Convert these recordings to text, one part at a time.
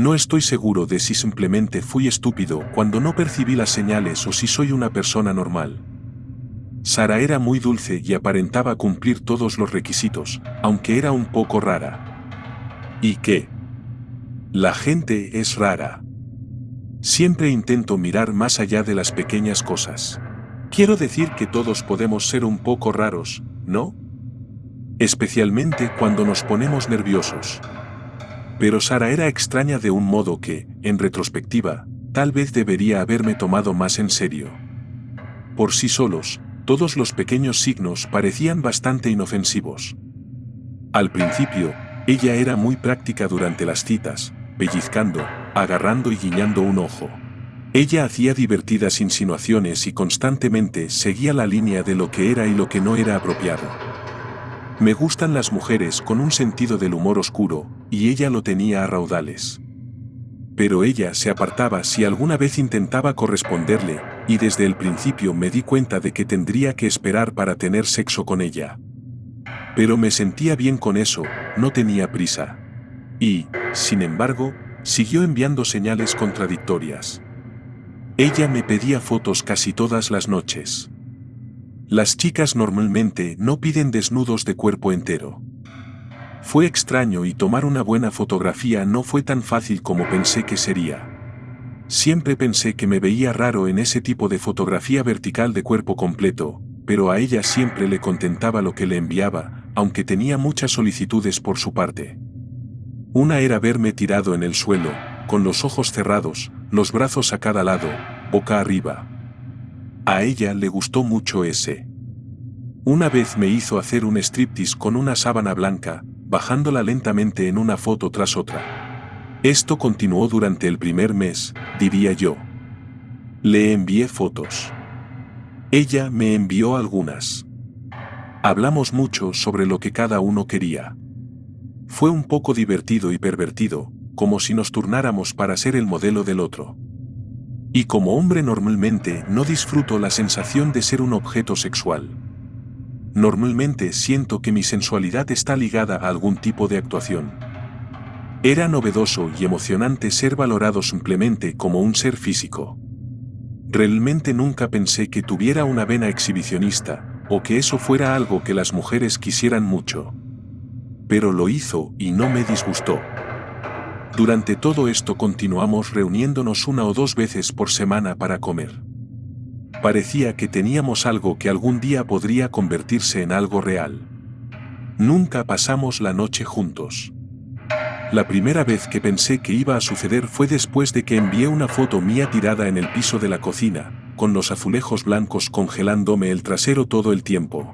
No estoy seguro de si simplemente fui estúpido cuando no percibí las señales o si soy una persona normal. Sara era muy dulce y aparentaba cumplir todos los requisitos, aunque era un poco rara. ¿Y qué? La gente es rara. Siempre intento mirar más allá de las pequeñas cosas. Quiero decir que todos podemos ser un poco raros, ¿no? Especialmente cuando nos ponemos nerviosos. Pero Sara era extraña de un modo que, en retrospectiva, tal vez debería haberme tomado más en serio. Por sí solos, todos los pequeños signos parecían bastante inofensivos. Al principio, ella era muy práctica durante las citas, pellizcando, agarrando y guiñando un ojo. Ella hacía divertidas insinuaciones y constantemente seguía la línea de lo que era y lo que no era apropiado. Me gustan las mujeres con un sentido del humor oscuro, y ella lo tenía a raudales. Pero ella se apartaba si alguna vez intentaba corresponderle, y desde el principio me di cuenta de que tendría que esperar para tener sexo con ella. Pero me sentía bien con eso, no tenía prisa. Y, sin embargo, siguió enviando señales contradictorias. Ella me pedía fotos casi todas las noches. Las chicas normalmente no piden desnudos de cuerpo entero. Fue extraño y tomar una buena fotografía no fue tan fácil como pensé que sería. Siempre pensé que me veía raro en ese tipo de fotografía vertical de cuerpo completo, pero a ella siempre le contentaba lo que le enviaba, aunque tenía muchas solicitudes por su parte. Una era verme tirado en el suelo, con los ojos cerrados, los brazos a cada lado, boca arriba. A ella le gustó mucho ese. Una vez me hizo hacer un striptease con una sábana blanca, bajándola lentamente en una foto tras otra. Esto continuó durante el primer mes, diría yo. Le envié fotos. Ella me envió algunas. Hablamos mucho sobre lo que cada uno quería. Fue un poco divertido y pervertido, como si nos turnáramos para ser el modelo del otro. Y como hombre normalmente no disfruto la sensación de ser un objeto sexual. Normalmente siento que mi sensualidad está ligada a algún tipo de actuación. Era novedoso y emocionante ser valorado simplemente como un ser físico. Realmente nunca pensé que tuviera una vena exhibicionista, o que eso fuera algo que las mujeres quisieran mucho. Pero lo hizo y no me disgustó. Durante todo esto continuamos reuniéndonos 1 o 2 veces por semana para comer. Parecía que teníamos algo que algún día podría convertirse en algo real. Nunca pasamos la noche juntos. La primera vez que pensé que iba a suceder fue después de que envié una foto mía tirada en el piso de la cocina, con los azulejos blancos congelándome el trasero todo el tiempo.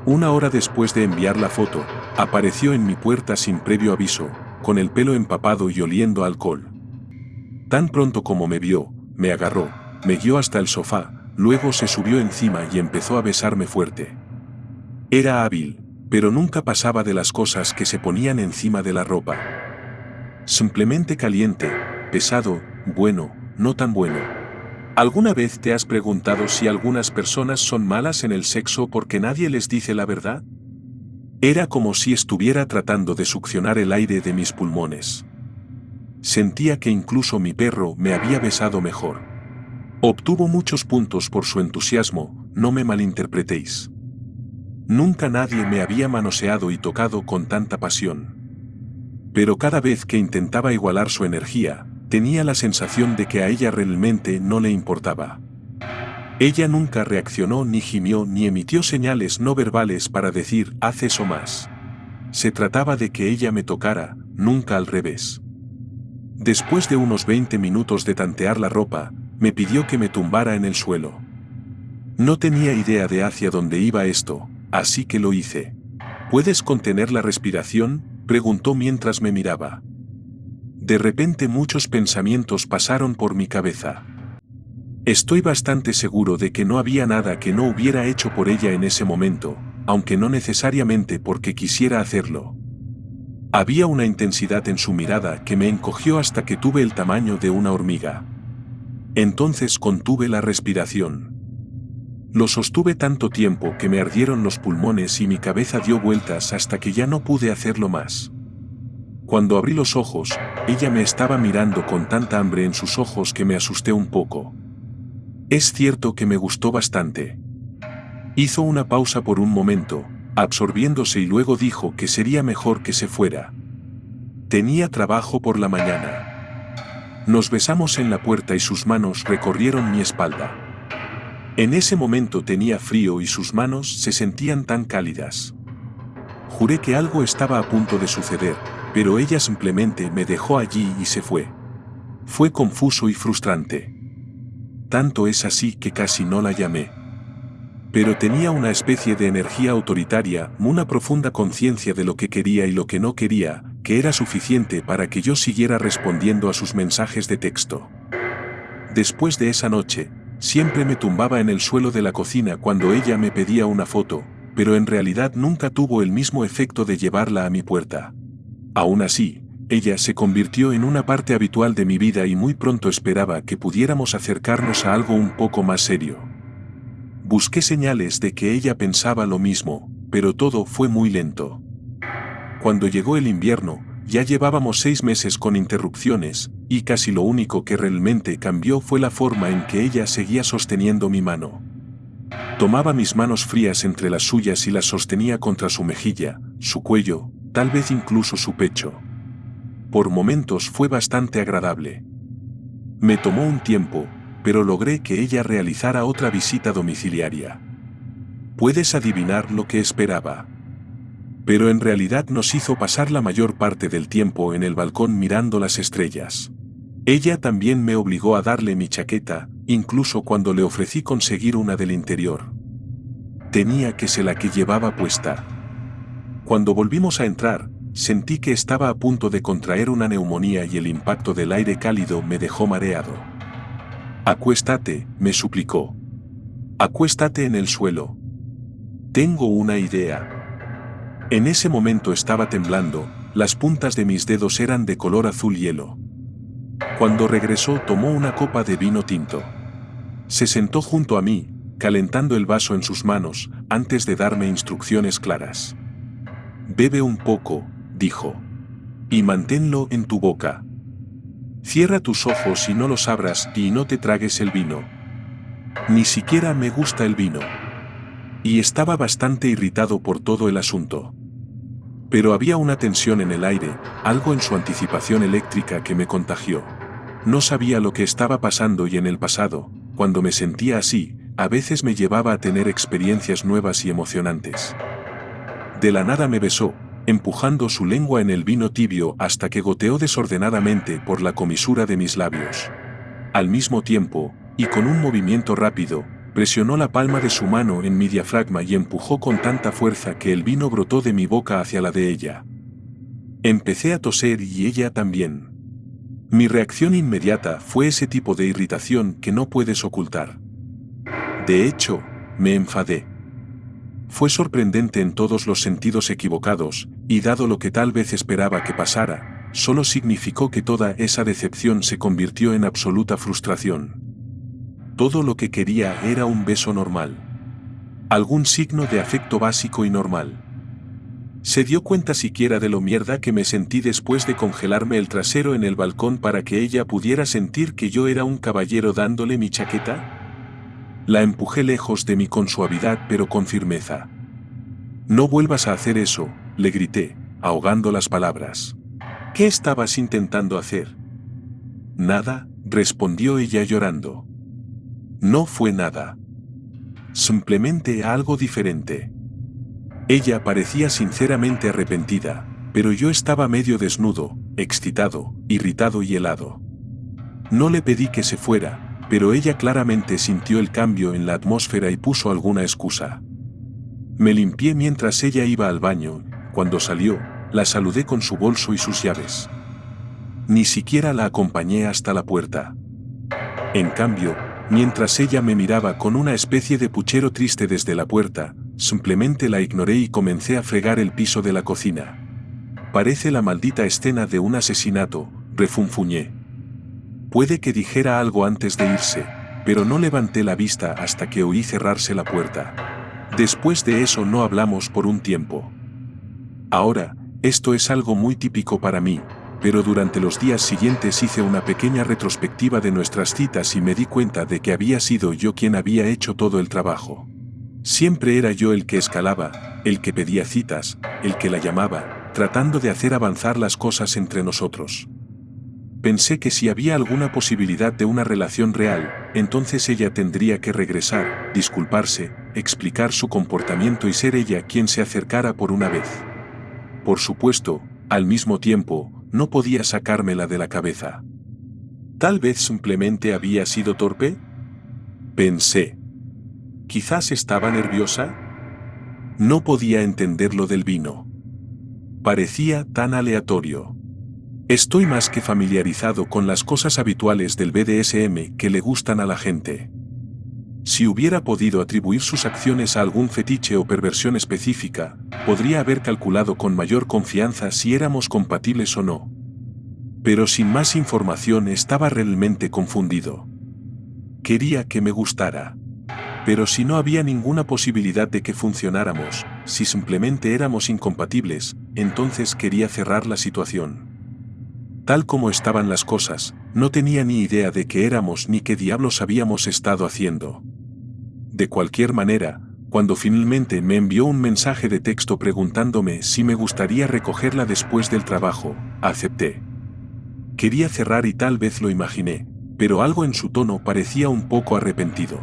1 hora después de enviar la foto, apareció en mi puerta sin previo aviso, con el pelo empapado y oliendo a alcohol. Tan pronto como me vio, me agarró, me guió hasta el sofá, luego se subió encima y empezó a besarme fuerte. Era hábil, pero nunca pasaba de las cosas que se ponían encima de la ropa. Simplemente caliente, pesado, bueno, no tan bueno. ¿Alguna vez te has preguntado si algunas personas son malas en el sexo porque nadie les dice la verdad? Era como si estuviera tratando de succionar el aire de mis pulmones. Sentía que incluso mi perro me había besado mejor. Obtuvo muchos puntos por su entusiasmo, no me malinterpretéis. Nunca nadie me había manoseado y tocado con tanta pasión. Pero cada vez que intentaba igualar su energía, tenía la sensación de que a ella realmente no le importaba. Ella nunca reaccionó ni gimió ni emitió señales no verbales para decir haz eso más. Se trataba de que ella me tocara, nunca al revés. Después de unos 20 minutos de tantear la ropa, me pidió que me tumbara en el suelo. No tenía idea de hacia dónde iba esto, así que lo hice. ¿Puedes contener la respiración?, preguntó mientras me miraba. De repente muchos pensamientos pasaron por mi cabeza. Estoy bastante seguro de que no había nada que no hubiera hecho por ella en ese momento, aunque no necesariamente porque quisiera hacerlo. Había una intensidad en su mirada que me encogió hasta que tuve el tamaño de una hormiga. Entonces contuve la respiración. Lo sostuve tanto tiempo que me ardieron los pulmones y mi cabeza dio vueltas hasta que ya no pude hacerlo más. Cuando abrí los ojos, ella me estaba mirando con tanta hambre en sus ojos que me asusté un poco. Es cierto que me gustó bastante. Hizo una pausa por un momento, absorbiéndose, y luego dijo que sería mejor que se fuera. Tenía trabajo por la mañana. Nos besamos en la puerta y sus manos recorrieron mi espalda. En ese momento tenía frío y sus manos se sentían tan cálidas. Juré que algo estaba a punto de suceder, pero ella simplemente me dejó allí y se fue. Fue confuso y frustrante. Tanto es así que casi no la llamé. Pero tenía una especie de energía autoritaria, una profunda conciencia de lo que quería y lo que no quería, que era suficiente para que yo siguiera respondiendo a sus mensajes de texto. Después de esa noche, siempre me tumbaba en el suelo de la cocina cuando ella me pedía una foto, pero en realidad nunca tuvo el mismo efecto de llevarla a mi puerta. Aún así, ella se convirtió en una parte habitual de mi vida y muy pronto esperaba que pudiéramos acercarnos a algo un poco más serio. Busqué señales de que ella pensaba lo mismo, pero todo fue muy lento. Cuando llegó el invierno, ya llevábamos 6 meses con interrupciones, y casi lo único que realmente cambió fue la forma en que ella seguía sosteniendo mi mano. Tomaba mis manos frías entre las suyas y las sostenía contra su mejilla, su cuello, tal vez incluso su pecho. Por momentos fue bastante agradable. Me tomó un tiempo, pero logré que ella realizara otra visita domiciliaria. Puedes adivinar lo que esperaba. Pero en realidad nos hizo pasar la mayor parte del tiempo en el balcón mirando las estrellas. Ella también me obligó a darle mi chaqueta, incluso cuando le ofrecí conseguir una del interior. Tenía que ser la que llevaba puesta. Cuando volvimos a entrar, sentí que estaba a punto de contraer una neumonía y el impacto del aire cálido me dejó mareado. Acuéstate, me suplicó. Acuéstate en el suelo. Tengo una idea. En ese momento estaba temblando, las puntas de mis dedos eran de color azul hielo. Cuando regresó tomó una copa de vino tinto. Se sentó junto a mí, calentando el vaso en sus manos, antes de darme instrucciones claras. Bebe un poco, dijo. Y manténlo en tu boca. Cierra tus ojos y no los abras y no te tragues el vino. Ni siquiera me gusta el vino. Y estaba bastante irritado por todo el asunto. Pero había una tensión en el aire, algo en su anticipación eléctrica que me contagió. No sabía lo que estaba pasando y en el pasado, cuando me sentía así, a veces me llevaba a tener experiencias nuevas y emocionantes. De la nada me besó, empujando su lengua en el vino tibio hasta que goteó desordenadamente por la comisura de mis labios. Al mismo tiempo, y con un movimiento rápido, presionó la palma de su mano en mi diafragma y empujó con tanta fuerza que el vino brotó de mi boca hacia la de ella. Empecé a toser y ella también. Mi reacción inmediata fue ese tipo de irritación que no puedes ocultar. De hecho, me enfadé. Fue sorprendente en todos los sentidos equivocados, y dado lo que tal vez esperaba que pasara, solo significó que toda esa decepción se convirtió en absoluta frustración. Todo lo que quería era un beso normal. Algún signo de afecto básico y normal. ¿Se dio cuenta siquiera de lo mierda que me sentí después de congelarme el trasero en el balcón para que ella pudiera sentir que yo era un caballero dándole mi chaqueta? La empujé lejos de mí con suavidad pero con firmeza. No vuelvas a hacer eso, le grité, ahogando las palabras. ¿Qué estabas intentando hacer? Nada, respondió ella llorando. No fue nada. Simplemente algo diferente. Ella parecía sinceramente arrepentida, pero yo estaba medio desnudo, excitado, irritado y helado. No le pedí que se fuera, pero ella claramente sintió el cambio en la atmósfera y puso alguna excusa. Me limpié mientras ella iba al baño. Cuando salió, la saludé con su bolso y sus llaves. Ni siquiera la acompañé hasta la puerta. En cambio, mientras ella me miraba con una especie de puchero triste desde la puerta, simplemente la ignoré y comencé a fregar el piso de la cocina. Parece la maldita escena de un asesinato, refunfuñé. Puede que dijera algo antes de irse, pero no levanté la vista hasta que oí cerrarse la puerta. Después de eso no hablamos por un tiempo. Ahora, Esto es algo muy típico para mí, pero durante los días siguientes hice una pequeña retrospectiva de nuestras citas y me di cuenta de que había sido yo quien había hecho todo el trabajo. Siempre era yo el que escalaba, el que pedía citas, el que la llamaba, tratando de hacer avanzar las cosas entre nosotros. Pensé que si había alguna posibilidad de una relación real, entonces ella tendría que regresar, disculparse, explicar su comportamiento y ser ella quien se acercara por una vez. Por supuesto, al mismo tiempo, no podía sacármela de la cabeza. ¿Tal vez simplemente había sido torpe? Pensé. ¿Quizás estaba nerviosa? No podía entender lo del vino. Parecía tan aleatorio. Estoy más que familiarizado con las cosas habituales del BDSM que le gustan a la gente. Si hubiera podido atribuir sus acciones a algún fetiche o perversión específica, podría haber calculado con mayor confianza si éramos compatibles o no. Pero sin más información estaba realmente confundido. Quería que me gustara. Pero si no había ninguna posibilidad de que funcionáramos, si simplemente éramos incompatibles, entonces quería cerrar la situación. Tal como estaban las cosas, no tenía ni idea de qué éramos ni qué diablos habíamos estado haciendo. De cualquier manera, cuando finalmente me envió un mensaje de texto preguntándome si me gustaría recogerla después del trabajo, acepté. Quería cerrar y tal vez lo imaginé, pero algo en su tono parecía un poco arrepentido.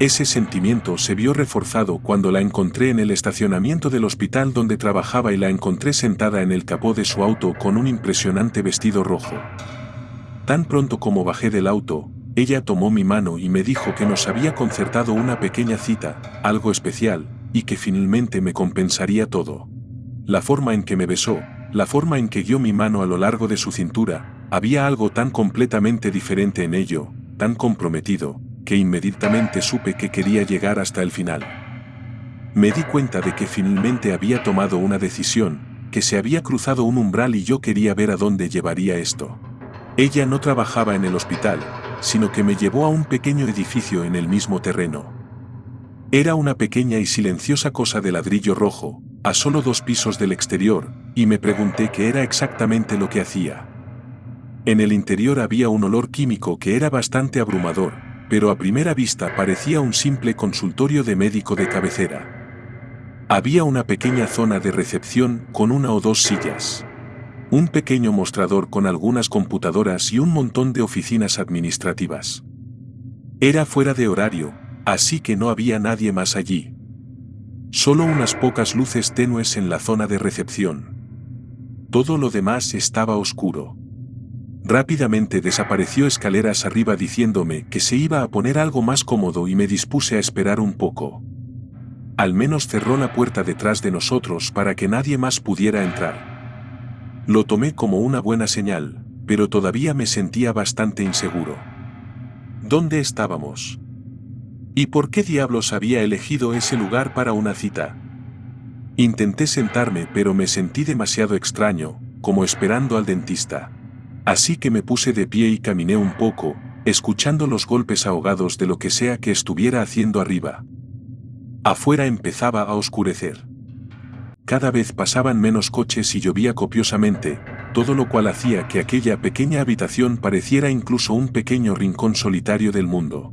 Ese sentimiento se vio reforzado cuando la encontré en el estacionamiento del hospital donde trabajaba y la encontré sentada en el capó de su auto con un impresionante vestido rojo. Tan pronto como bajé del auto, ella tomó mi mano y me dijo que nos había concertado una pequeña cita, algo especial, y que finalmente me compensaría todo. La forma en que me besó, la forma en que guió mi mano a lo largo de su cintura, había algo tan completamente diferente en ello, tan comprometido, que inmediatamente supe que quería llegar hasta el final. Me di cuenta de que finalmente había tomado una decisión, que se había cruzado un umbral y yo quería ver a dónde llevaría esto. Ella no trabajaba en el hospital, sino que me llevó a un pequeño edificio en el mismo terreno. Era una pequeña y silenciosa cosa de ladrillo rojo, a solo 2 pisos del exterior, y me pregunté qué era exactamente lo que hacía. En el interior había un olor químico que era bastante abrumador, pero a primera vista parecía un simple consultorio de médico de cabecera. Había una pequeña zona de recepción con 1 o 2 sillas. Un pequeño mostrador con algunas computadoras y un montón de oficinas administrativas. Era fuera de horario, así que no había nadie más allí. Solo unas pocas luces tenues en la zona de recepción. Todo lo demás estaba oscuro. Rápidamente desapareció escaleras arriba diciéndome que se iba a poner algo más cómodo y me dispuse a esperar un poco. Al menos cerró la puerta detrás de nosotros para que nadie más pudiera entrar. Lo tomé como una buena señal, pero todavía me sentía bastante inseguro. ¿Dónde estábamos? ¿Y por qué diablos había elegido ese lugar para una cita? Intenté sentarme pero me sentí demasiado extraño, como esperando al dentista. Así que me puse de pie y caminé un poco, escuchando los golpes ahogados de lo que sea que estuviera haciendo arriba. Afuera empezaba a oscurecer. Cada vez pasaban menos coches y llovía copiosamente, todo lo cual hacía que aquella pequeña habitación pareciera incluso un pequeño rincón solitario del mundo.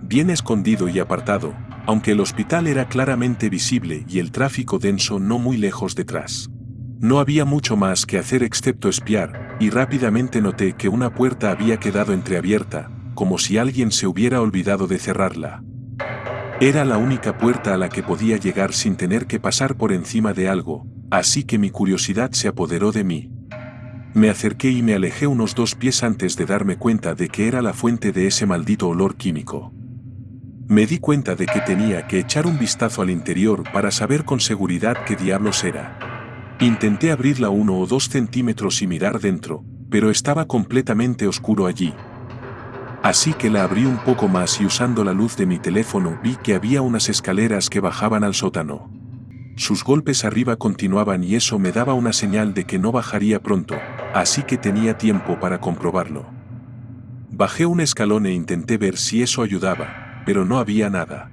Bien escondido y apartado, aunque el hospital era claramente visible y el tráfico denso no muy lejos detrás. No había mucho más que hacer excepto espiar, y rápidamente noté que una puerta había quedado entreabierta, como si alguien se hubiera olvidado de cerrarla. Era la única puerta a la que podía llegar sin tener que pasar por encima de algo, así que mi curiosidad se apoderó de mí. Me acerqué y me alejé unos 2 pies antes de darme cuenta de que era la fuente de ese maldito olor químico. Me di cuenta de que tenía que echar un vistazo al interior para saber con seguridad qué diablos era. Intenté abrirla 1 o 2 centímetros y mirar dentro, pero estaba completamente oscuro allí. Así que la abrí un poco más y usando la luz de mi teléfono vi que había unas escaleras que bajaban al sótano. Sus golpes arriba continuaban y eso me daba una señal de que no bajaría pronto, así que tenía tiempo para comprobarlo. Bajé un escalón e intenté ver si eso ayudaba, pero no había nada.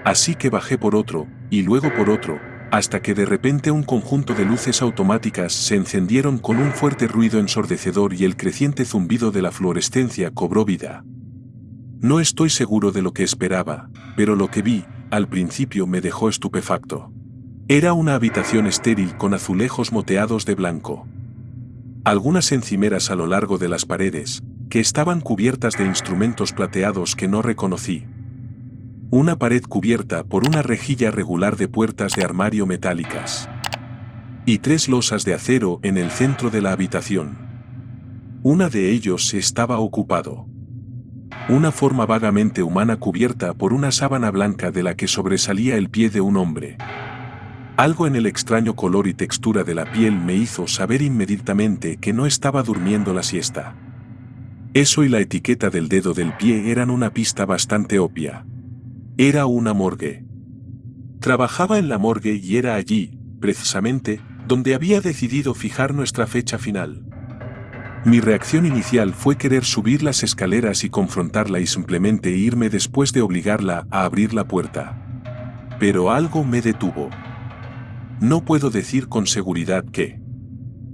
Así que bajé por otro, y luego por otro, hasta que de repente un conjunto de luces automáticas se encendieron con un fuerte ruido ensordecedor y el creciente zumbido de la fluorescencia cobró vida. No estoy seguro de lo que esperaba, pero lo que vi, al principio me dejó estupefacto. Era una habitación estéril con azulejos moteados de blanco. Algunas encimeras a lo largo de las paredes, que estaban cubiertas de instrumentos plateados que no reconocí. Una pared cubierta por una rejilla regular de puertas de armario metálicas. Y 3 losas de acero en el centro de la habitación. Una de ellos estaba ocupado. Una forma vagamente humana cubierta por una sábana blanca de la que sobresalía el pie de un hombre. Algo en el extraño color y textura de la piel me hizo saber inmediatamente que no estaba durmiendo la siesta. Eso y la etiqueta del dedo del pie eran una pista bastante obvia. Era una morgue. Trabajaba en la morgue y era allí, precisamente, donde había decidido fijar nuestra fecha final. Mi reacción inicial fue querer subir las escaleras y confrontarla y simplemente irme después de obligarla a abrir la puerta. Pero algo me detuvo. No puedo decir con seguridad que,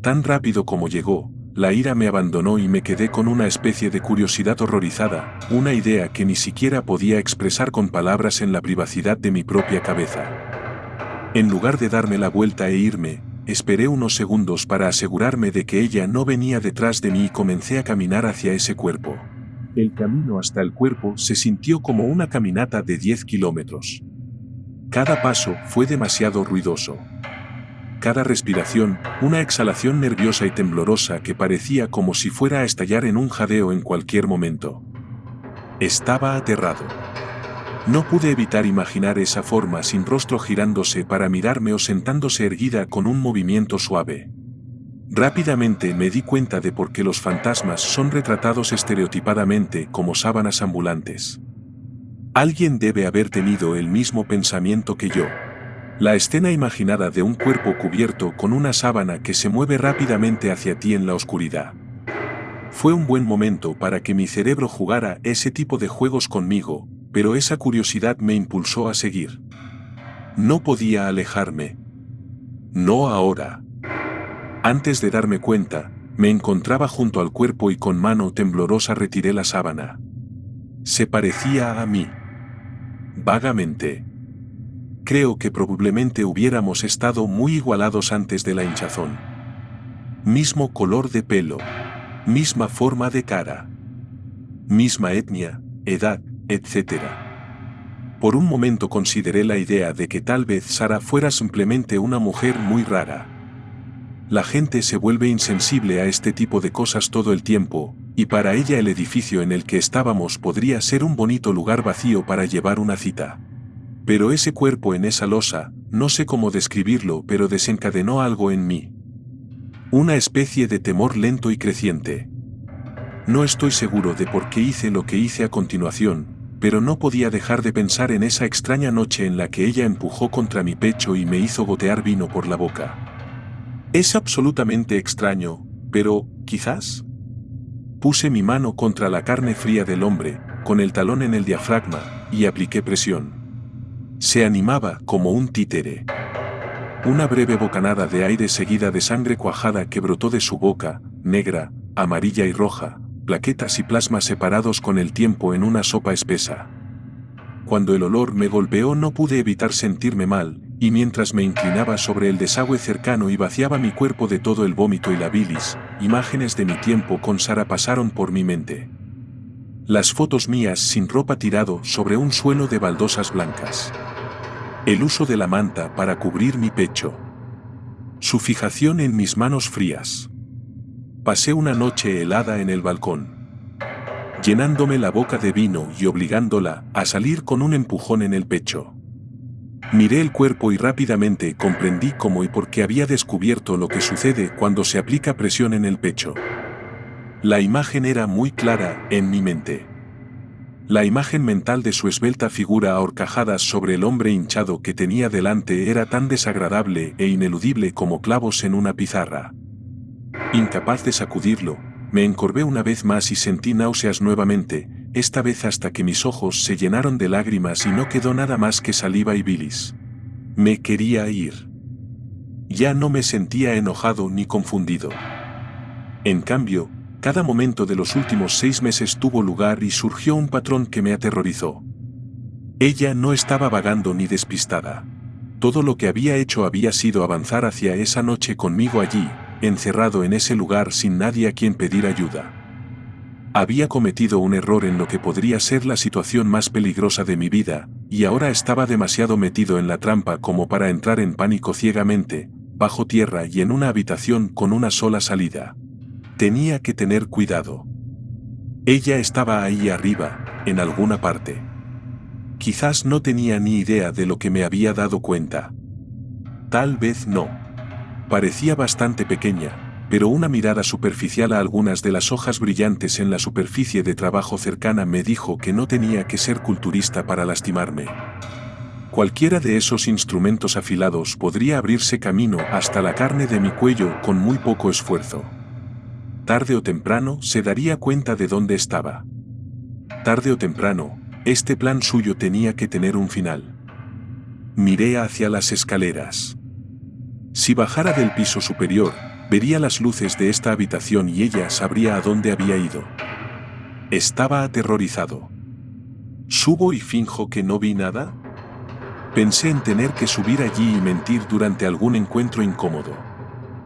tan rápido como llegó, la ira me abandonó y me quedé con una especie de curiosidad horrorizada, una idea que ni siquiera podía expresar con palabras en la privacidad de mi propia cabeza. En lugar de darme la vuelta e irme, esperé unos segundos para asegurarme de que ella no venía detrás de mí y comencé a caminar hacia ese cuerpo. El camino hasta el cuerpo se sintió como una caminata de 10 kilómetros. Cada paso fue demasiado ruidoso. Cada respiración, una exhalación nerviosa y temblorosa que parecía como si fuera a estallar en un jadeo en cualquier momento. Estaba aterrado. No pude evitar imaginar esa forma sin rostro girándose para mirarme o sentándose erguida con un movimiento suave. Rápidamente me di cuenta de por qué los fantasmas son retratados estereotipadamente como sábanas ambulantes. Alguien debe haber tenido el mismo pensamiento que yo. La escena imaginada de un cuerpo cubierto con una sábana que se mueve rápidamente hacia ti en la oscuridad. Fue un buen momento para que mi cerebro jugara ese tipo de juegos conmigo, pero esa curiosidad me impulsó a seguir. No podía alejarme. No ahora. Antes de darme cuenta, me encontraba junto al cuerpo y con mano temblorosa retiré la sábana. Se parecía a mí. Vagamente. Creo que probablemente hubiéramos estado muy igualados antes de la hinchazón. Mismo color de pelo. Misma forma de cara. Misma etnia, edad, etc. Por un momento consideré la idea de que tal vez Sara fuera simplemente una mujer muy rara. La gente se vuelve insensible a este tipo de cosas todo el tiempo, y para ella el edificio en el que estábamos podría ser un bonito lugar vacío para llevar una cita. Pero ese cuerpo en esa losa, no sé cómo describirlo, pero desencadenó algo en mí. Una especie de temor lento y creciente. No estoy seguro de por qué hice lo que hice a continuación, pero no podía dejar de pensar en esa extraña noche en la que ella empujó contra mi pecho y me hizo gotear vino por la boca. Es absolutamente extraño, pero, quizás. Puse mi mano contra la carne fría del hombre, con el talón en el diafragma, y apliqué presión. Se animaba como un títere. Una breve bocanada de aire seguida de sangre cuajada que brotó de su boca, negra, amarilla y roja, plaquetas y plasma separados con el tiempo en una sopa espesa. Cuando el olor me golpeó no pude evitar sentirme mal, y mientras me inclinaba sobre el desagüe cercano y vaciaba mi cuerpo de todo el vómito y la bilis, imágenes de mi tiempo con Sara pasaron por mi mente. Las fotos mías sin ropa tirado sobre un suelo de baldosas blancas. El uso de la manta para cubrir mi pecho. Su fijación en mis manos frías. Pasé una noche helada en el balcón, llenándome la boca de vino y obligándola a salir con un empujón en el pecho. Miré el cuerpo y rápidamente comprendí cómo y por qué había descubierto lo que sucede cuando se aplica presión en el pecho. La imagen era muy clara en mi mente. La imagen mental de su esbelta figura a horcajadas sobre el hombre hinchado que tenía delante era tan desagradable e ineludible como clavos en una pizarra. Incapaz de sacudirlo, me encorvé una vez más y sentí náuseas nuevamente, esta vez hasta que mis ojos se llenaron de lágrimas y no quedó nada más que saliva y bilis. Me quería ir. Ya no me sentía enojado ni confundido. En cambio, cada momento de los últimos 6 meses tuvo lugar y surgió un patrón que me aterrorizó. Ella no estaba vagando ni despistada. Todo lo que había hecho había sido avanzar hacia esa noche conmigo allí, encerrado en ese lugar sin nadie a quien pedir ayuda. Había cometido un error en lo que podría ser la situación más peligrosa de mi vida, y ahora estaba demasiado metido en la trampa como para entrar en pánico ciegamente, bajo tierra y en una habitación con una sola salida. Tenía que tener cuidado. Ella estaba ahí arriba, en alguna parte. Quizás no tenía ni idea de lo que me había dado cuenta. Tal vez no. Parecía bastante pequeña, pero una mirada superficial a algunas de las hojas brillantes en la superficie de trabajo cercana me dijo que no tenía que ser culturista para lastimarme. Cualquiera de esos instrumentos afilados podría abrirse camino hasta la carne de mi cuello con muy poco esfuerzo. Tarde o temprano se daría cuenta de dónde estaba. Tarde o temprano, este plan suyo tenía que tener un final. Miré hacia las escaleras. Si bajara del piso superior, vería las luces de esta habitación y ella sabría a dónde había ido. Estaba aterrorizado. ¿Subo y finjo que no vi nada? Pensé en tener que subir allí y mentir durante algún encuentro incómodo.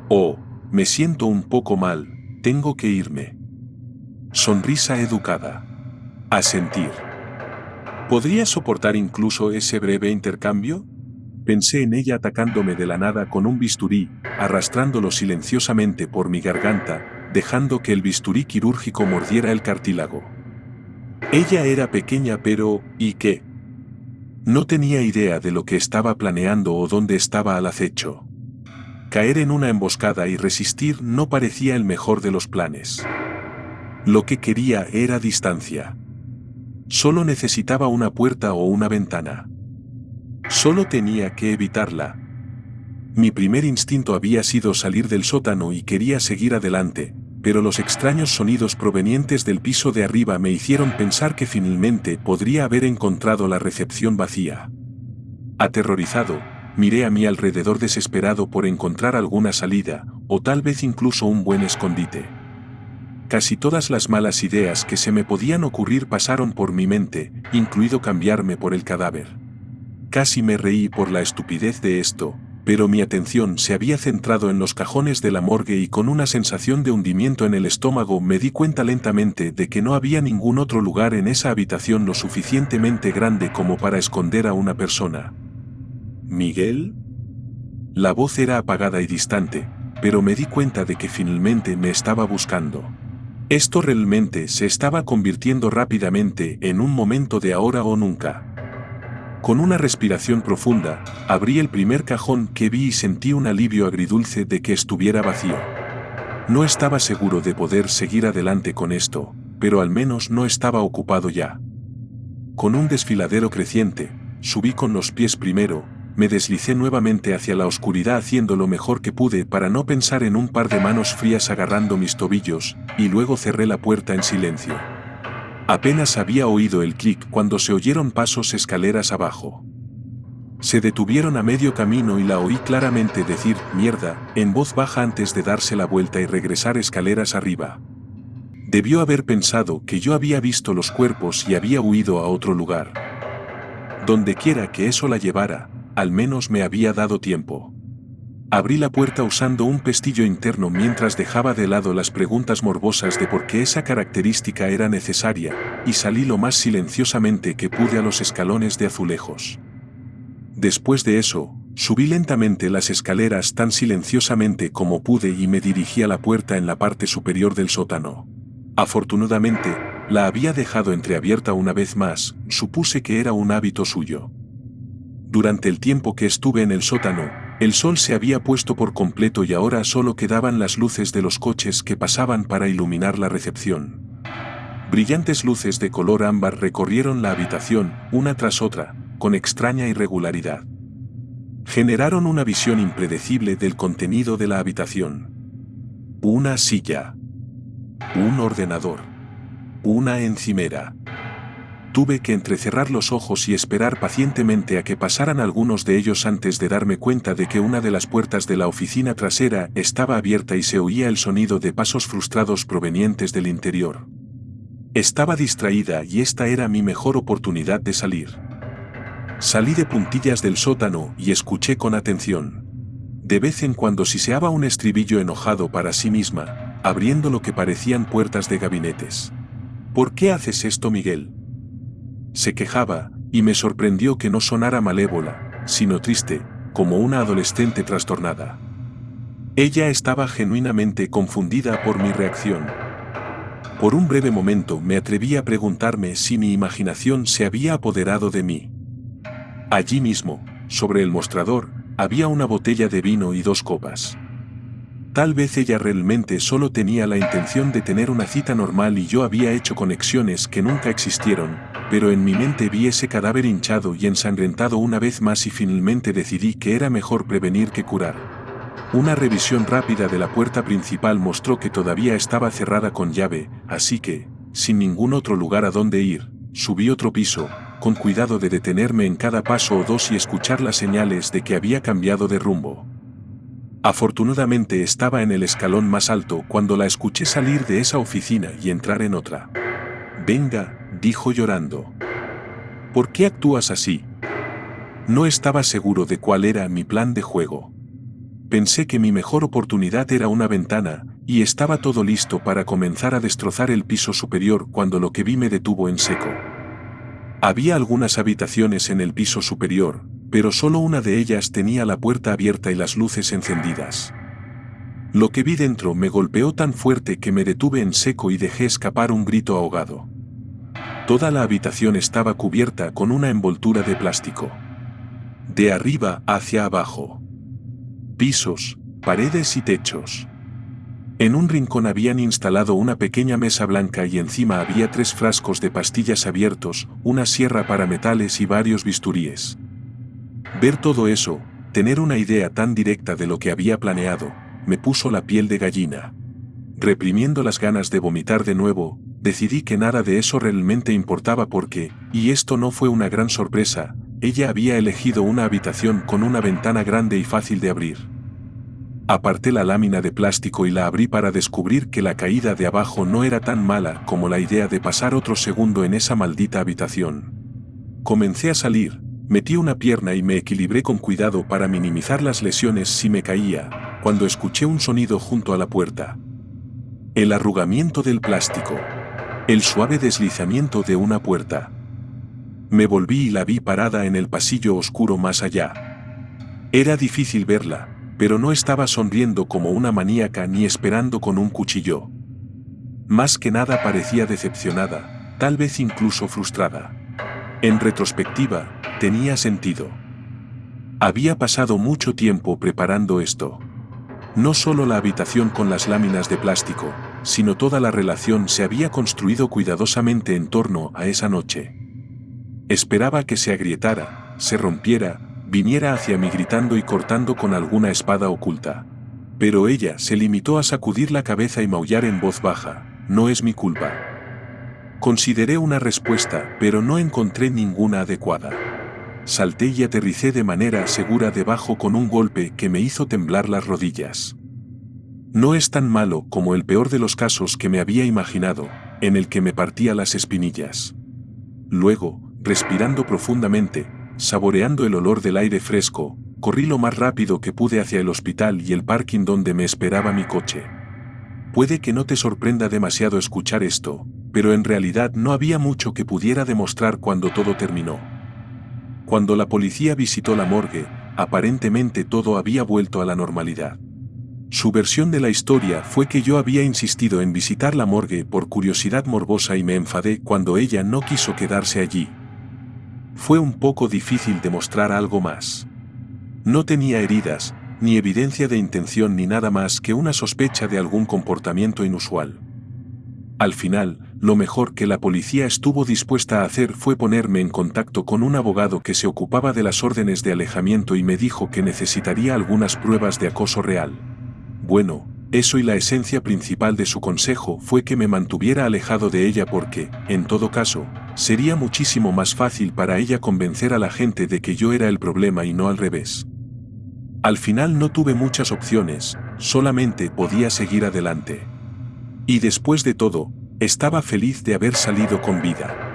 Oh, me siento un poco mal, tengo que irme. Sonrisa educada. Asentir. ¿Podría soportar incluso ese breve intercambio? Pensé en ella atacándome de la nada con un bisturí, arrastrándolo silenciosamente por mi garganta, dejando que el bisturí quirúrgico mordiera el cartílago. Ella era pequeña pero, ¿y qué? No tenía idea de lo que estaba planeando o dónde estaba al acecho. Caer en una emboscada y resistir no parecía el mejor de los planes. Lo que quería era distancia. Solo necesitaba una puerta o una ventana. Solo tenía que evitarla. Mi primer instinto había sido salir del sótano y quería seguir adelante, pero los extraños sonidos provenientes del piso de arriba me hicieron pensar que finalmente podría haber encontrado la recepción vacía. Aterrorizado, miré a mi alrededor desesperado por encontrar alguna salida, o tal vez incluso un buen escondite. Casi todas las malas ideas que se me podían ocurrir pasaron por mi mente, incluido cambiarme por el cadáver. Casi me reí por la estupidez de esto, pero mi atención se había centrado en los cajones de la morgue y con una sensación de hundimiento en el estómago me di cuenta lentamente de que no había ningún otro lugar en esa habitación lo suficientemente grande como para esconder a una persona. ¿Miguel? La voz era apagada y distante, pero me di cuenta de que finalmente me estaba buscando. Esto realmente se estaba convirtiendo rápidamente en un momento de ahora o nunca. Con una respiración profunda, abrí el primer cajón que vi y sentí un alivio agridulce de que estuviera vacío. No estaba seguro de poder seguir adelante con esto, pero al menos no estaba ocupado ya. Con un desfiladero creciente, subí con los pies primero, me deslicé nuevamente hacia la oscuridad haciendo lo mejor que pude para no pensar en un par de manos frías agarrando mis tobillos, y luego cerré la puerta en silencio. Apenas había oído el clic cuando se oyeron pasos escaleras abajo. Se detuvieron a medio camino y la oí claramente decir, mierda, en voz baja antes de darse la vuelta y regresar escaleras arriba. Debió haber pensado que yo había visto los cuerpos y había huido a otro lugar. Dondequiera que eso la llevara, al menos me había dado tiempo. Abrí la puerta usando un pestillo interno mientras dejaba de lado las preguntas morbosas de por qué esa característica era necesaria, y salí lo más silenciosamente que pude a los escalones de azulejos. Después de eso, subí lentamente las escaleras tan silenciosamente como pude y me dirigí a la puerta en la parte superior del sótano. Afortunadamente, la había dejado entreabierta una vez más, supuse que era un hábito suyo. Durante el tiempo que estuve en el sótano, el sol se había puesto por completo y ahora solo quedaban las luces de los coches que pasaban para iluminar la recepción. Brillantes luces de color ámbar recorrieron la habitación, una tras otra, con extraña irregularidad. Generaron una visión impredecible del contenido de la habitación. Una silla. Un ordenador. Una encimera. Tuve que entrecerrar los ojos y esperar pacientemente a que pasaran algunos de ellos antes de darme cuenta de que una de las puertas de la oficina trasera estaba abierta y se oía el sonido de pasos frustrados provenientes del interior. Estaba distraída y esta era mi mejor oportunidad de salir. Salí de puntillas del sótano y escuché con atención. De vez en cuando siseaba un estribillo enojado para sí misma, abriendo lo que parecían puertas de gabinetes. ¿Por qué haces esto, Miguel?, se quejaba, y me sorprendió que no sonara malévola, sino triste, como una adolescente trastornada. Ella estaba genuinamente confundida por mi reacción. Por un breve momento me atreví a preguntarme si mi imaginación se había apoderado de mí. Allí mismo, sobre el mostrador, había una botella de vino y 2 copas. Tal vez ella realmente solo tenía la intención de tener una cita normal y yo había hecho conexiones que nunca existieron, pero en mi mente vi ese cadáver hinchado y ensangrentado una vez más y finalmente decidí que era mejor prevenir que curar. Una revisión rápida de la puerta principal mostró que todavía estaba cerrada con llave, así que, sin ningún otro lugar a donde ir, subí otro piso, con cuidado de detenerme en cada paso o dos y escuchar las señales de que había cambiado de rumbo. Afortunadamente estaba en el escalón más alto cuando la escuché salir de esa oficina y entrar en otra. «Venga», dijo llorando. «¿Por qué actúas así?». No estaba seguro de cuál era mi plan de juego. Pensé que mi mejor oportunidad era una ventana, y estaba todo listo para comenzar a destrozar el piso superior cuando lo que vi me detuvo en seco. Había algunas habitaciones en el piso superior, pero solo una de ellas tenía la puerta abierta y las luces encendidas. Lo que vi dentro me golpeó tan fuerte que me detuve en seco y dejé escapar un grito ahogado. Toda la habitación estaba cubierta con una envoltura de plástico. De arriba hacia abajo. Pisos, paredes y techos. En un rincón habían instalado una pequeña mesa blanca y encima había 3 frascos de pastillas abiertos, una sierra para metales y varios bisturíes. Ver todo eso, tener una idea tan directa de lo que había planeado, me puso la piel de gallina. Reprimiendo las ganas de vomitar de nuevo, decidí que nada de eso realmente importaba porque, y esto no fue una gran sorpresa, ella había elegido una habitación con una ventana grande y fácil de abrir. Aparté la lámina de plástico y la abrí para descubrir que la caída de abajo no era tan mala como la idea de pasar otro segundo en esa maldita habitación. Comencé a salir, metí una pierna y me equilibré con cuidado para minimizar las lesiones si me caía, cuando escuché un sonido junto a la puerta. El arrugamiento del plástico. El suave deslizamiento de una puerta. Me volví y la vi parada en el pasillo oscuro más allá. Era difícil verla, pero no estaba sonriendo como una maníaca ni esperando con un cuchillo. Más que nada parecía decepcionada, tal vez incluso frustrada. En retrospectiva, tenía sentido. Había pasado mucho tiempo preparando esto. No solo la habitación con las láminas de plástico, sino toda la relación se había construido cuidadosamente en torno a esa noche. Esperaba que se agrietara, se rompiera, viniera hacia mí gritando y cortando con alguna espada oculta. Pero ella se limitó a sacudir la cabeza y maullar en voz baja: «No es mi culpa». Consideré una respuesta, pero no encontré ninguna adecuada. Salté y aterricé de manera segura debajo con un golpe que me hizo temblar las rodillas. No es tan malo como el peor de los casos que me había imaginado, en el que me partía las espinillas. Luego, respirando profundamente, saboreando el olor del aire fresco, corrí lo más rápido que pude hacia el hospital y el parking donde me esperaba mi coche. Puede que no te sorprenda demasiado escuchar esto, pero en realidad no había mucho que pudiera demostrar cuando todo terminó. Cuando la policía visitó la morgue, aparentemente todo había vuelto a la normalidad. Su versión de la historia fue que yo había insistido en visitar la morgue por curiosidad morbosa y me enfadé cuando ella no quiso quedarse allí. Fue un poco difícil demostrar algo más. No tenía heridas, ni evidencia de intención ni nada más que una sospecha de algún comportamiento inusual. Al final, lo mejor que la policía estuvo dispuesta a hacer fue ponerme en contacto con un abogado que se ocupaba de las órdenes de alejamiento y me dijo que necesitaría algunas pruebas de acoso real. Bueno, eso y la esencia principal de su consejo fue que me mantuviera alejado de ella porque, en todo caso, Sería muchísimo más fácil para ella convencer a la gente de que yo era el problema y no al revés. Al final no tuve muchas opciones, solamente podía seguir adelante. Y después de todo, estaba feliz de haber salido con vida.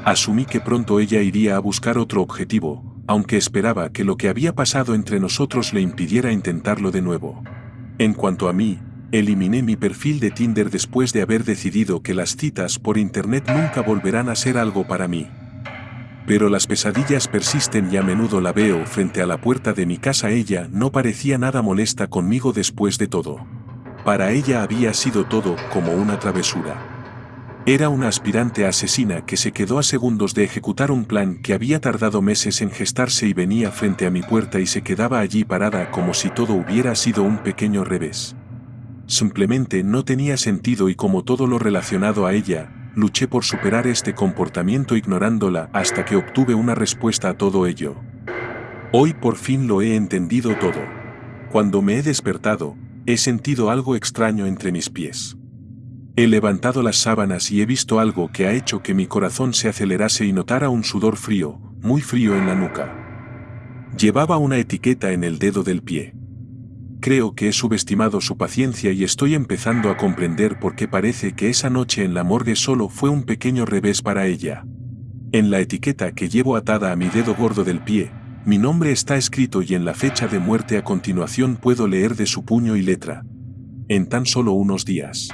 Asumí que pronto ella iría a buscar otro objetivo, aunque esperaba que lo que había pasado entre nosotros le impidiera intentarlo de nuevo. En cuanto a mí, eliminé mi perfil de Tinder después de haber decidido que las citas por internet nunca volverán a ser algo para mí. Pero las pesadillas persisten y a menudo la veo frente a la puerta de mi casa. Ella no parecía nada molesta conmigo después de todo. Para ella había sido todo como una travesura. Era una aspirante asesina que se quedó a segundos de ejecutar un plan que había tardado meses en gestarse y venía frente a mi puerta y se quedaba allí parada como si todo hubiera sido un pequeño revés. Simplemente no tenía sentido y como todo lo relacionado a ella, luché por superar este comportamiento ignorándola hasta que obtuve una respuesta a todo ello. Hoy por fin lo he entendido todo. Cuando me he despertado, he sentido algo extraño entre mis pies. He levantado las sábanas y he visto algo que ha hecho que mi corazón se acelerase y notara un sudor frío, muy frío en la nuca. Llevaba una etiqueta en el dedo del pie. Creo que he subestimado su paciencia y estoy empezando a comprender por qué parece que esa noche en la morgue solo fue un pequeño revés para ella. En la etiqueta que llevo atada a mi dedo gordo del pie, mi nombre está escrito y en la fecha de muerte a continuación puedo leer de su puño y letra. En tan solo unos días.